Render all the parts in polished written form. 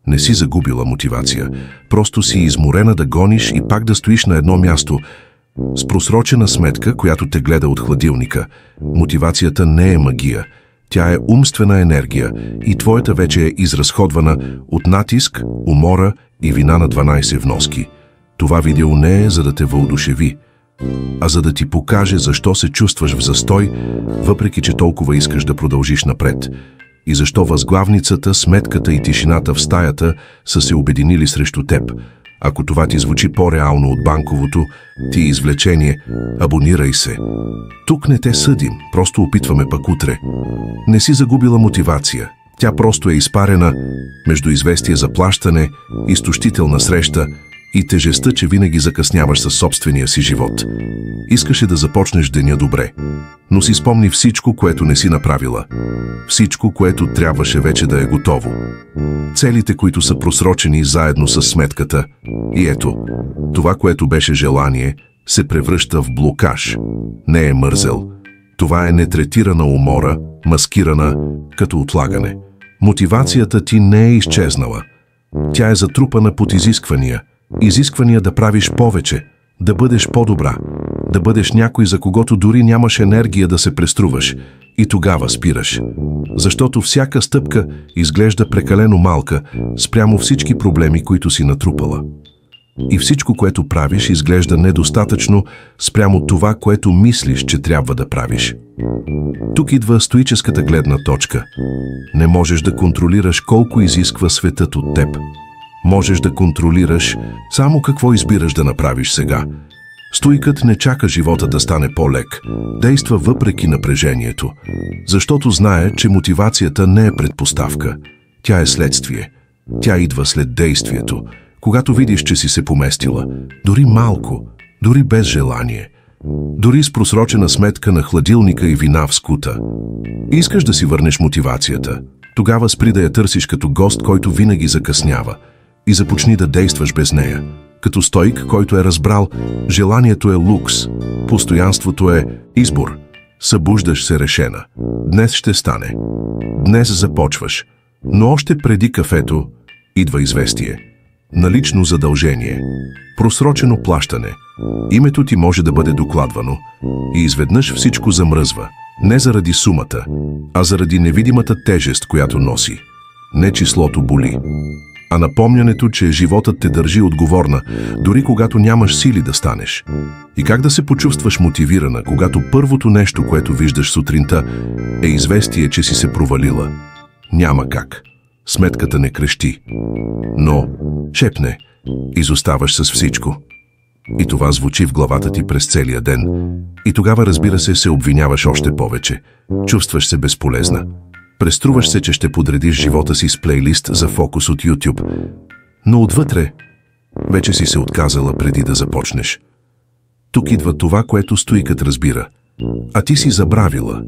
Не си загубила мотивация. Просто си изморена да гониш и пак да стоиш на едно място, с просрочена сметка, която те гледа от хладилника. Мотивацията не е магия. Тя е умствена енергия и твоята вече е изразходвана от натиск, умора и вина на 12 вноски. Това видео не е за да те въодушеви, а за да ти покаже защо се чувстваш в застой, въпреки че толкова искаш да продължиш напред. И защо възглавницата, сметката и тишината в стаята са се обединили срещу теб. Ако това ти звучи по-реално от банковото ти извлечение, абонирай се. Тук не те съдим, просто опитваме пък утре. Не си загубила мотивация. Тя просто е изпарена между известие за плащане, изтощителна среща и тежестта, че винаги закъсняваш със собствения си живот. Искаше да започнеш деня добре, но си спомни всичко, което не си направила. Всичко, което трябваше вече да е готово. Целите, които са просрочени заедно с сметката. И ето, това, което беше желание, се превръща в блокаж. Не е мързел. Това е нетретирана умора, маскирана като отлагане. Мотивацията ти не е изчезнала. Тя е затрупана под изисквания. Изисквания да правиш повече, да бъдеш по-добра, да бъдеш някой, за когото дори нямаш енергия да се преструваш. И тогава спираш. Защото всяка стъпка изглежда прекалено малка спрямо всички проблеми, които си натрупала. И всичко, което правиш, изглежда недостатъчно спрямо това, което мислиш, че трябва да правиш. Тук идва стоическата гледна точка. Не можеш да контролираш колко изисква светът от теб. Можеш да контролираш само какво избираш да направиш сега. Стоикът не чака живота да стане по-лек. Действа въпреки напрежението. Защото знае, че мотивацията не е предпоставка. Тя е следствие. Тя идва след действието. Когато видиш, че си се поместила, дори малко, дори без желание, дори с просрочена сметка на хладилника и вина в скута. Искаш да си върнеш мотивацията. Тогава спри да я търсиш като гост, който винаги закъснява, и започни да действаш без нея. Като стоик, който е разбрал, желанието е лукс, постоянството е избор. Събуждаш се решена. Днес ще стане. Днес започваш. Но още преди кафето идва известие. Налично задължение. Просрочено плащане. Името ти може да бъде докладвано. И изведнъж всичко замръзва. Не заради сумата, а заради невидимата тежест, която носи. Не числото боли, а напомнянето, че животът те държи отговорна, дори когато нямаш сили да станеш. И как да се почувстваш мотивирана, когато първото нещо, което виждаш сутринта, е известие, че си се провалила? Няма как. Сметката не крещи. Но шепне, изоставаш с всичко. И това звучи в главата ти през целия ден. И тогава, разбира се обвиняваш още повече. Чувстваш се безполезна. Преструваш се, че ще подредиш живота си с плейлист за фокус от YouTube. Но отвътре вече си се отказала преди да започнеш. Тук идва това, което стоикът разбира. А ти си забравила.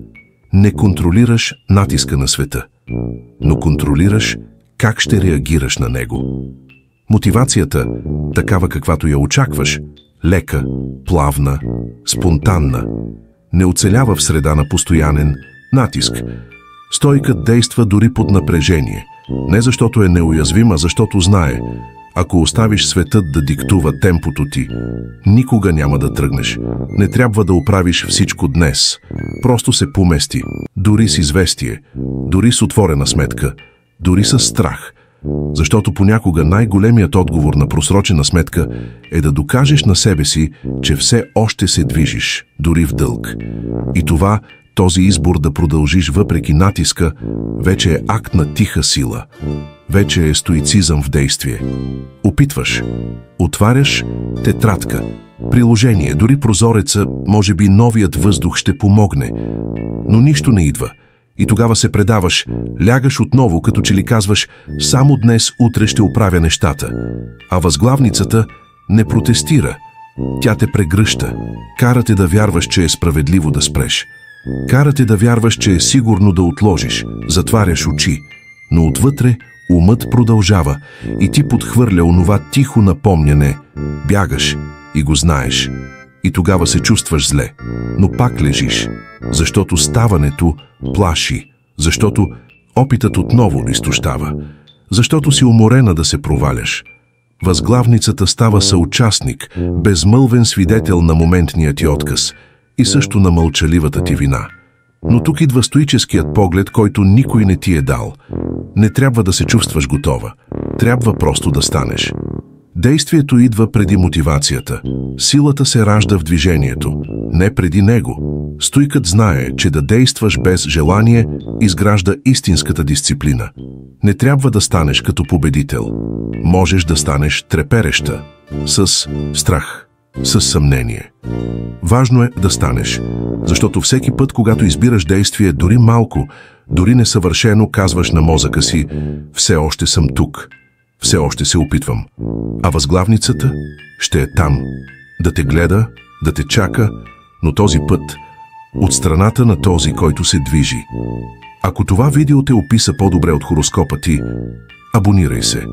Не контролираш натиска на света, но контролираш как ще реагираш на него. Мотивацията, такава каквато я очакваш, лека, плавна, спонтанна, не оцелява в среда на постоянен натиск. Стоикът действа дори под напрежение. Не защото е неуязвим, а защото знае, ако оставиш светът да диктува темпото ти, никога няма да тръгнеш. Не трябва да оправиш всичко днес. Просто се помести, дори с известие, дори с отворена сметка, дори с страх. Защото понякога най-големият отговор на просрочена сметка е да докажеш на себе си, че все още се движиш, дори в дълг. И този избор да продължиш въпреки натиска, вече е акт на тиха сила. Вече е стоицизъм в действие. Опитваш, отваряш тетрадка, приложение, дори прозореца, може би новият въздух ще помогне. Но нищо не идва. И тогава се предаваш, лягаш отново, като че ли казваш: само днес, утре ще оправя нещата. А възглавницата не протестира. Тя те прегръща. Кара те да вярваш, че е справедливо да спреш. Кара те да вярваш, че е сигурно да отложиш. Затваряш очи. Но отвътре умът продължава и ти подхвърля онова тихо напомняне. Бягаш и го знаеш. И тогава се чувстваш зле. Но пак лежиш. Защото ставането плаши. Защото опитът отново изтощава. защото си уморена да се проваляш. Възглавницата става съучастник, безмълвен свидетел на моментния ти отказ и също на мълчаливата ти вина. Но тук идва стоическият поглед, който никой не ти е дал. Не трябва да се чувстваш готова. Трябва просто да станеш. Действието идва преди мотивацията. Силата се ражда в движението, не преди него. Стоикът знае, че да действаш без желание изгражда истинската дисциплина. Не трябва да станеш като победител. Можеш да станеш трепереща, с страх, с съмнение. Важно е да станеш, защото всеки път, когато избираш действие, дори малко, дори несъвършено, казваш на мозъка си: все още съм тук, все още се опитвам. А възглавницата ще е там, да те гледа, да те чака, но този път от страната на този, който се движи. Ако това видео те описа по-добре от хороскопа ти, абонирай се.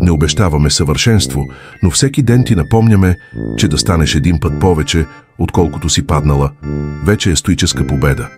Не обещаваме съвършенство, но всеки ден ти напомняме, че да станеш един път повече, отколкото си паднала, вече е стоическа победа.